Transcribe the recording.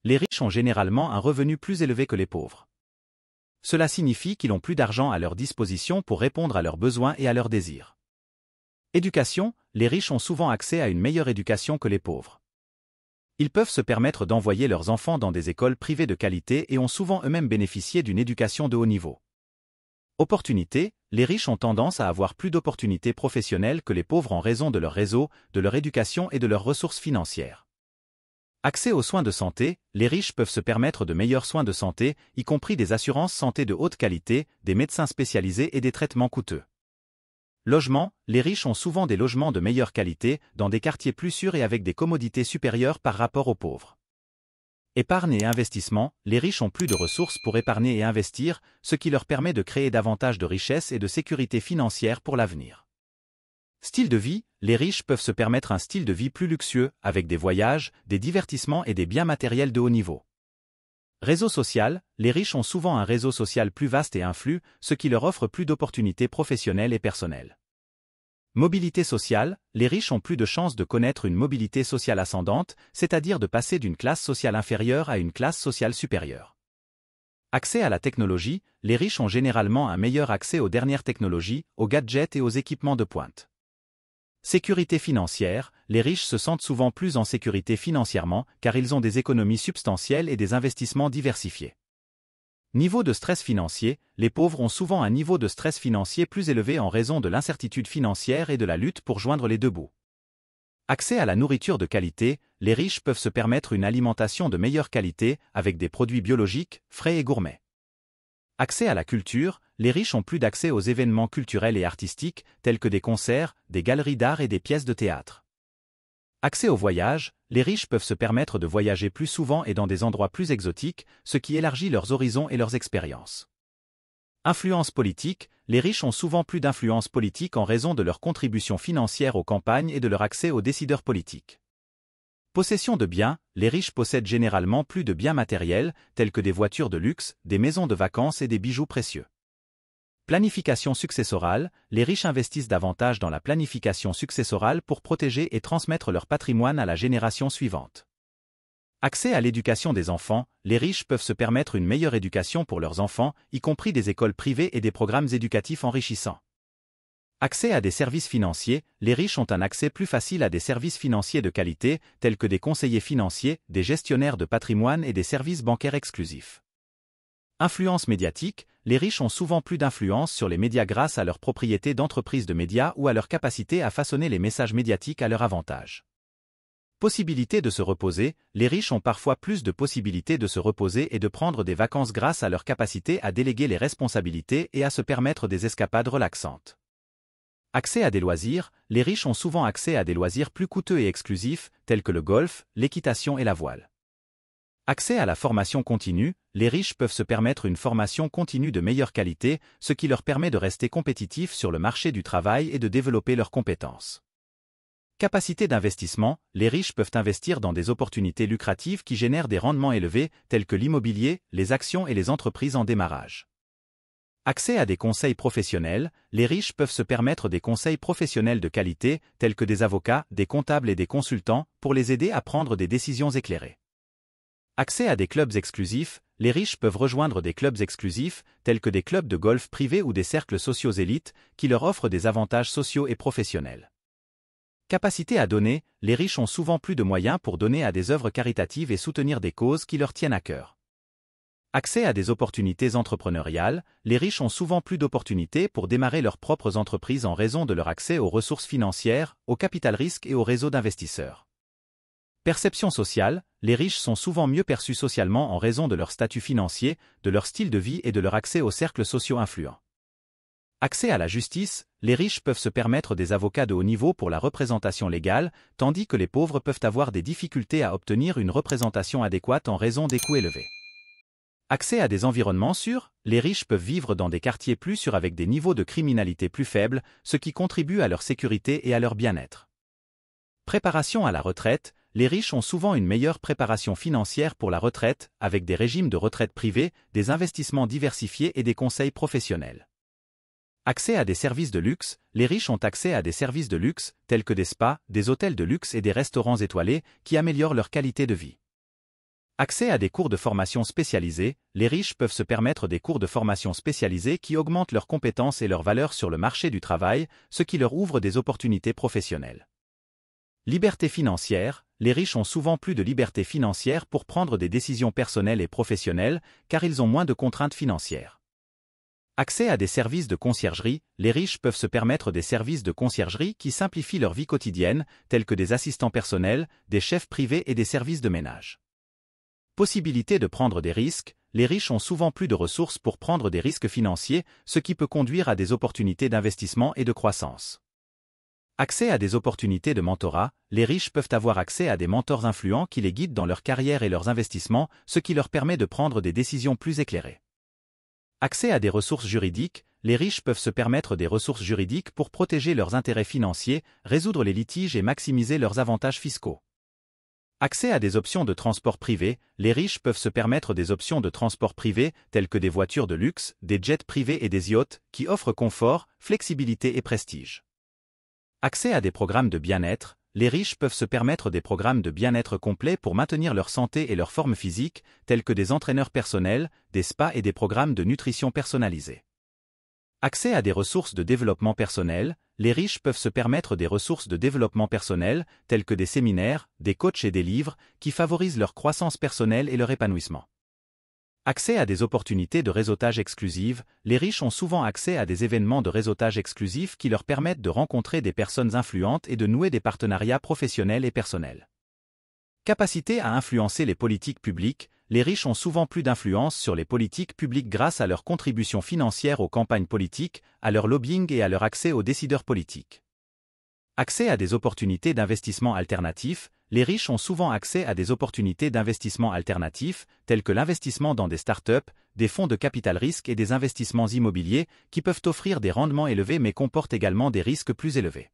les riches ont généralement un revenu plus élevé que les pauvres. Cela signifie qu'ils ont plus d'argent à leur disposition pour répondre à leurs besoins et à leurs désirs. Éducation, les riches ont souvent accès à une meilleure éducation que les pauvres. Ils peuvent se permettre d'envoyer leurs enfants dans des écoles privées de qualité et ont souvent eux-mêmes bénéficié d'une éducation de haut niveau. Opportunités, les riches ont tendance à avoir plus d'opportunités professionnelles que les pauvres en raison de leur réseau, de leur éducation et de leurs ressources financières. Accès aux soins de santé, les riches peuvent se permettre de meilleurs soins de santé, y compris des assurances santé de haute qualité, des médecins spécialisés et des traitements coûteux. Logement, les riches ont souvent des logements de meilleure qualité, dans des quartiers plus sûrs et avec des commodités supérieures par rapport aux pauvres. Épargne et investissement, les riches ont plus de ressources pour épargner et investir, ce qui leur permet de créer davantage de richesse et de sécurité financière pour l'avenir. Style de vie, les riches peuvent se permettre un style de vie plus luxueux, avec des voyages, des divertissements et des biens matériels de haut niveau. Réseau social, les riches ont souvent un réseau social plus vaste et influx, ce qui leur offre plus d'opportunités professionnelles et personnelles. Mobilité sociale, les riches ont plus de chances de connaître une mobilité sociale ascendante, c'est-à-dire de passer d'une classe sociale inférieure à une classe sociale supérieure. Accès à la technologie, les riches ont généralement un meilleur accès aux dernières technologies, aux gadgets et aux équipements de pointe. Sécurité financière, les riches se sentent souvent plus en sécurité financièrement car ils ont des économies substantielles et des investissements diversifiés. Niveau de stress financier, les pauvres ont souvent un niveau de stress financier plus élevé en raison de l'incertitude financière et de la lutte pour joindre les deux bouts. Accès à la nourriture de qualité, les riches peuvent se permettre une alimentation de meilleure qualité avec des produits biologiques, frais et gourmets. Accès à la culture, les riches ont plus d'accès aux événements culturels et artistiques tels que des concerts, des galeries d'art et des pièces de théâtre. Accès au voyage, les riches peuvent se permettre de voyager plus souvent et dans des endroits plus exotiques, ce qui élargit leurs horizons et leurs expériences. Influence politique, les riches ont souvent plus d'influence politique en raison de leur contribution financière aux campagnes et de leur accès aux décideurs politiques. Possession de biens, les riches possèdent généralement plus de biens matériels, tels que des voitures de luxe, des maisons de vacances et des bijoux précieux. Planification successorale, les riches investissent davantage dans la planification successorale pour protéger et transmettre leur patrimoine à la génération suivante. Accès à l'éducation des enfants, les riches peuvent se permettre une meilleure éducation pour leurs enfants, y compris des écoles privées et des programmes éducatifs enrichissants. Accès à des services financiers, les riches ont un accès plus facile à des services financiers de qualité, tels que des conseillers financiers, des gestionnaires de patrimoine et des services bancaires exclusifs. Influence médiatique, les riches ont souvent plus d'influence sur les médias grâce à leur propriété d'entreprises de médias ou à leur capacité à façonner les messages médiatiques à leur avantage. Possibilité de se reposer, les riches ont parfois plus de possibilités de se reposer et de prendre des vacances grâce à leur capacité à déléguer les responsabilités et à se permettre des escapades relaxantes. Accès à des loisirs, les riches ont souvent accès à des loisirs plus coûteux et exclusifs, tels que le golf, l'équitation et la voile. Accès à la formation continue, les riches peuvent se permettre une formation continue de meilleure qualité, ce qui leur permet de rester compétitifs sur le marché du travail et de développer leurs compétences. Capacité d'investissement, les riches peuvent investir dans des opportunités lucratives qui génèrent des rendements élevés, tels que l'immobilier, les actions et les entreprises en démarrage. Accès à des conseils professionnels, les riches peuvent se permettre des conseils professionnels de qualité, tels que des avocats, des comptables et des consultants, pour les aider à prendre des décisions éclairées. Accès à des clubs exclusifs, les riches peuvent rejoindre des clubs exclusifs, tels que des clubs de golf privés ou des cercles sociaux élites, qui leur offrent des avantages sociaux et professionnels. Capacité à donner, les riches ont souvent plus de moyens pour donner à des œuvres caritatives et soutenir des causes qui leur tiennent à cœur. Accès à des opportunités entrepreneuriales, les riches ont souvent plus d'opportunités pour démarrer leurs propres entreprises en raison de leur accès aux ressources financières, au capital risque et au réseau d'investisseurs. Perception sociale, les riches sont souvent mieux perçus socialement en raison de leur statut financier, de leur style de vie et de leur accès aux cercles sociaux influents. Accès à la justice, les riches peuvent se permettre des avocats de haut niveau pour la représentation légale, tandis que les pauvres peuvent avoir des difficultés à obtenir une représentation adéquate en raison des coûts élevés. Accès à des environnements sûrs, les riches peuvent vivre dans des quartiers plus sûrs avec des niveaux de criminalité plus faibles, ce qui contribue à leur sécurité et à leur bien-être. Préparation à la retraite, les riches ont souvent une meilleure préparation financière pour la retraite, avec des régimes de retraite privés, des investissements diversifiés et des conseils professionnels. Accès à des services de luxe, les riches ont accès à des services de luxe, tels que des spas, des hôtels de luxe et des restaurants étoilés, qui améliorent leur qualité de vie. Accès à des cours de formation spécialisés, les riches peuvent se permettre des cours de formation spécialisés qui augmentent leurs compétences et leur valeur sur le marché du travail, ce qui leur ouvre des opportunités professionnelles. Liberté financière, les riches ont souvent plus de liberté financière pour prendre des décisions personnelles et professionnelles, car ils ont moins de contraintes financières. Accès à des services de conciergerie, les riches peuvent se permettre des services de conciergerie qui simplifient leur vie quotidienne, tels que des assistants personnels, des chefs privés et des services de ménage. Possibilité de prendre des risques, les riches ont souvent plus de ressources pour prendre des risques financiers, ce qui peut conduire à des opportunités d'investissement et de croissance. Accès à des opportunités de mentorat, les riches peuvent avoir accès à des mentors influents qui les guident dans leur carrière et leurs investissements, ce qui leur permet de prendre des décisions plus éclairées. Accès à des ressources juridiques, les riches peuvent se permettre des ressources juridiques pour protéger leurs intérêts financiers, résoudre les litiges et maximiser leurs avantages fiscaux. Accès à des options de transport privé, les riches peuvent se permettre des options de transport privé telles que des voitures de luxe, des jets privés et des yachts, qui offrent confort, flexibilité et prestige. Accès à des programmes de bien-être, les riches peuvent se permettre des programmes de bien-être complets pour maintenir leur santé et leur forme physique, tels que des entraîneurs personnels, des spas et des programmes de nutrition personnalisés. Accès à des ressources de développement personnel, les riches peuvent se permettre des ressources de développement personnel, tels que des séminaires, des coachs et des livres, qui favorisent leur croissance personnelle et leur épanouissement. Accès à des opportunités de réseautage exclusives, les riches ont souvent accès à des événements de réseautage exclusifs qui leur permettent de rencontrer des personnes influentes et de nouer des partenariats professionnels et personnels. Capacité à influencer les politiques publiques, les riches ont souvent plus d'influence sur les politiques publiques grâce à leur contribution financière aux campagnes politiques, à leur lobbying et à leur accès aux décideurs politiques. Accès à des opportunités d'investissement alternatifs, les riches ont souvent accès à des opportunités d'investissement alternatifs, tels que l'investissement dans des startups, des fonds de capital risque et des investissements immobiliers, qui peuvent offrir des rendements élevés mais comportent également des risques plus élevés.